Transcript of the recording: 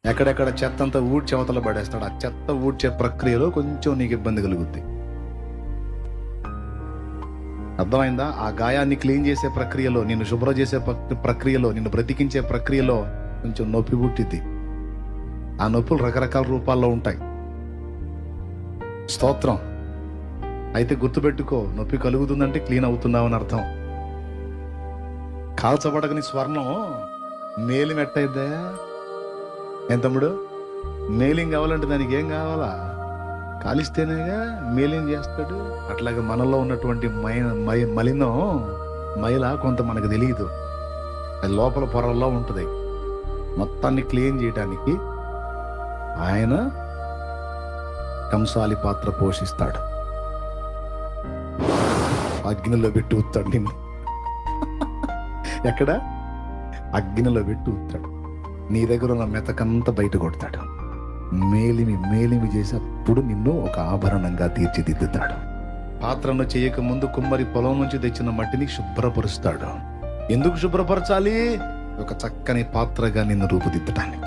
ఎక్కడెక్కడ చెత్త అంతా ఊడ్చి అవతల పడేస్తాడు. ఆ చెత్త ఊడ్చే ప్రక్రియలో కొంచెం నీకు ఇబ్బంది కలుగుద్ది. అర్థమైందా? ఆ గాయాన్ని క్లీన్ చేసే ప్రక్రియలో, నిన్ను శుభ్రం చేసే ప్రక్రియలో, నిన్ను బ్రతికించే ప్రక్రియలో కొంచెం నొప్పి పుట్టిద్ది. ఆ నొప్పులు రకరకాల రూపాల్లో ఉంటాయి. స్తోత్రం. అయితే గుర్తుపెట్టుకో, నొప్పి కలుగుతుందంటే క్లీన్ అవుతున్నావు అని అర్థం. కాల్చబడగని స్వర్ణం మేలిం ఎట్టయిద్దా? ఏం తమ్ముడు? మేలింగ్ కావాలంటే దానికి ఏం కావాలా? కాలిస్తేనేగా మేలిం చేస్తాడు. అట్లాగే మనలో ఉన్నటువంటి మలినం, మైల కొంత మనకు తెలియదు, అది లోపల పొరల్లో ఉంటుంది. మొత్తాన్ని క్లీన్ చేయడానికి ఆయన కంసాలి పాత్ర పోషిస్తాడు. అగ్నిలో పెట్టి ఊతాడు నిన్ను. ఎక్కడ? అగ్నిలో పెట్టి ఊతాడు. నీ దగ్గర ఉన్న మెతకంతా బయట కొడతాడు. మేలిమి చేసి అప్పుడు నిన్ను ఒక ఆభరణంగా తీర్చిదిద్దుతాడు. పాత్రను చేయక ముందు కుమ్మరి పొలం నుంచి తెచ్చిన మట్టిని శుభ్రపరుస్తాడు. ఎందుకు శుభ్రపరచాలి? ఒక చక్కని పాత్రగా నిన్ను రూపుదిద్దటానికి.